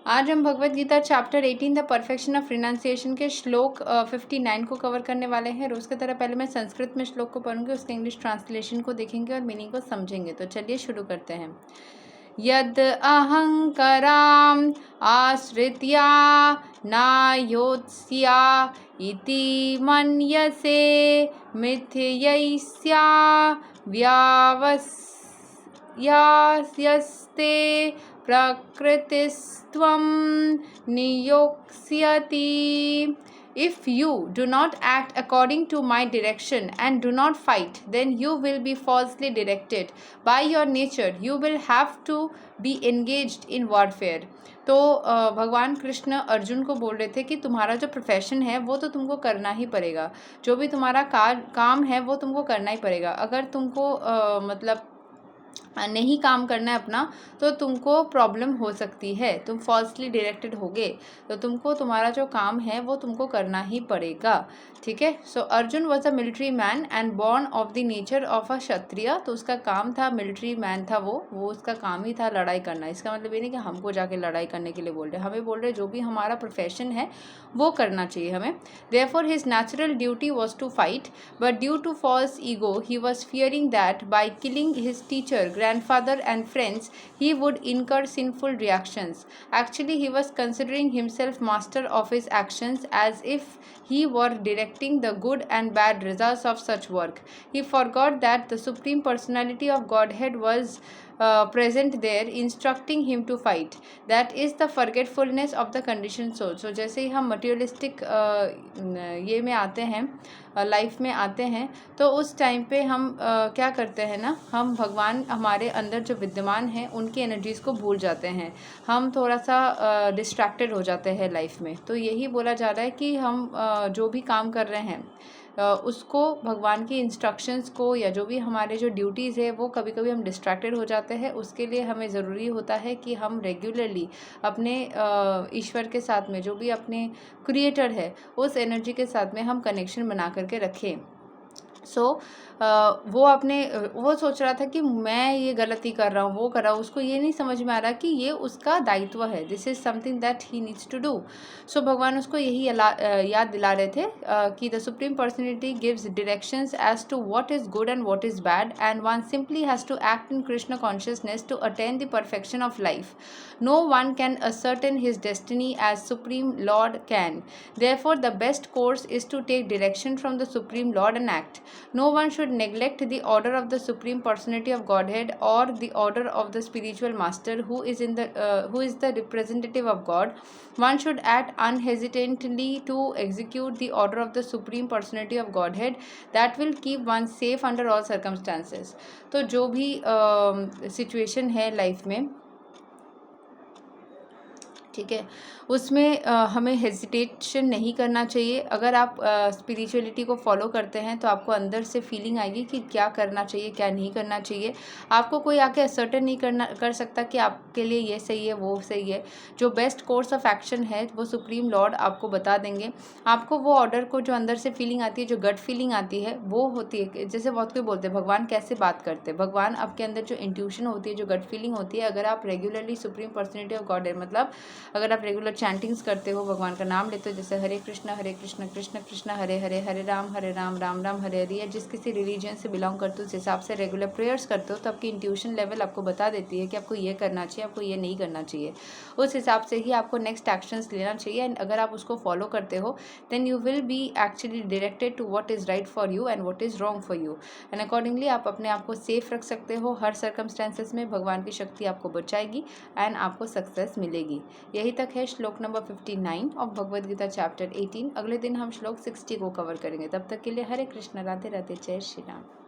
आज हम Bhagavad Gita chapter 18 the perfection of renunciation के श्लोक 59 को कवर करने वाले हैं। रोज़ की तरह पहले मैं संस्कृत में श्लोक को पढ़ूंगी, उसके इंग्लिश ट्रांसलेशन को देखेंगे और मीनिंग को समझेंगे। तो चलिए शुरू करते हैं। यद अहंकाराम आश्रित्या नायोत्स्या इति मन्यसे मिथ्यैस्या व्यावस्यस्ते प्रकृतिस्त्वं नियोक्ष्यति। If you do not act according to my direction and do not fight, then you will be falsely directed. By your nature, you will have to be engaged in warfare. तो भगवान कृष्ण अर्जुन को बोल रहे थे कि तुम्हारा जो प्रोफेशन है वो तो तुमको करना ही पड़ेगा, जो भी तुम्हारा काम है वो तुमको करना ही पड़ेगा। अगर तुमको मतलब नहीं काम करना है अपना, तो तुमको प्रॉब्लम हो सकती है, तुम फॉल्सली डायरेक्टेड होगे, तो तुमको तुम्हारा जो काम है वो तुमको करना ही पड़ेगा। ठीक है। So Arjun was a military man and born of the nature of a kshatriya. तो उसका काम था, मिलिट्री मैन था वो उसका काम ही था लड़ाई करना। इसका मतलब ये नहीं कि हमको जाके लड़ाई करने के लिए बोल रहे, हमें बोल रहे जो भी हमारा प्रोफेशन है वो करना चाहिए हमें। Therefore his natural duty was to fight, but due to false ego he was fearing that by killing his teacher, grandfather and friends, he would incur sinful reactions. Actually, he was considering himself master of his actions, as if he were directing the good and bad results of such work. He forgot that the Supreme Personality of Godhead was present there, instructing him to fight. That is the forgetfulness of the conditioned soul. So जैसे ही हम materialistic ये में आते हैं, life में आते हैं, तो उस टाइम पे हम क्या करते हैं ना, हम भगवान हमारे अंदर जो विद्यमान हैं उनकी एनर्जीज़ को भूल जाते हैं, हम थोड़ा सा डिस्ट्रैक्टेड हो जाते हैं लाइफ में। तो यही बोला जा रहा है कि हम जो भी काम कर रहे हैं उसको, भगवान की इंस्ट्रक्शंस को, या जो भी हमारे जो ड्यूटीज़ है वो कभी कभी हम डिस्ट्रैक्टेड हो जाते हैं। उसके लिए हमें ज़रूरी होता है कि हम रेगुलरली अपने ईश्वर के साथ में, जो भी अपने क्रिएटर है उस एनर्जी के साथ में हम कनेक्शन बना करके रखें। सो वो सोच रहा था कि मैं ये गलती कर रहा हूँ, वो कर रहा हूँ, उसको ये नहीं समझ में आ रहा कि ये उसका दायित्व है, this is something that he needs to do. So भगवान उसको यही याद दिला रहे थे कि the supreme personality gives directions as to what is good and what is bad, and one simply has to act in Krishna consciousness to attain the perfection of life. No one can ascertain his destiny as Supreme Lord can. Therefore, the best course is to take direction from the Supreme Lord and act. No one should neglect the order of the Supreme Personality of Godhead or the order of the spiritual master who is the representative of God. One should act unhesitantly to execute the order of the Supreme Personality of Godhead. That will keep one safe under all circumstances. तो जो भी situation है life में, ठीक है, उसमें हमें hesitation नहीं करना चाहिए। अगर आप स्पिरिचुअलिटी को फॉलो करते हैं तो आपको अंदर से फीलिंग आएगी कि क्या करना चाहिए, क्या नहीं करना चाहिए। आपको कोई आके असर्टन नहीं कर सकता कि आपके लिए ये सही है, वो सही है। जो बेस्ट कोर्स ऑफ एक्शन है वो सुप्रीम लॉर्ड आपको बता देंगे। आपको वो ऑर्डर को, जो अंदर से फीलिंग आती है, जो गट फीलिंग आती है, वो होती है। जैसे बहुत कोई बोलते हैं भगवान कैसे बात करते हैं, भगवान आपके अंदर जो इंट्यूशन होती है, जो गट फीलिंग होती है, अगर आप regularly supreme personality of God है, मतलब अगर आप रेगुलर चैंटिंग्स करते हो, भगवान का नाम लेते हो, जैसे हरे कृष्ण कृष्ण कृष्ण हरे हरे, हरे राम राम राम हरे हरे, या जिस किसी रिलीजन से बिलोंग करते हो उस हिसाब से रेगुलर प्रेयर्स करते हो, तो आपकी इंट्यूशन लेवल आपको बता देती है कि आपको ये करना चाहिए, आपको ये नहीं करना चाहिए। उस हिसाब से ही आपको नेक्स्ट एक्शंस लेना चाहिए। एंड अगर आप उसको फॉलो करते हो then you will be actually directed to what is right for you and what is wrong for you, and accordingly आप अपने आप को सेफ रख सकते हो। हर सर्कमस्टेंसेस में भगवान की शक्ति आपको बचाएगी एंड आपको सक्सेस मिलेगी। यही तक है श्लोक number 59 of Bhagavad Gita chapter 18। अगले दिन हम श्लोक 60 को कवर करेंगे। तब तक के लिए हरे कृष्ण, राधे राधे, जय श्री राम।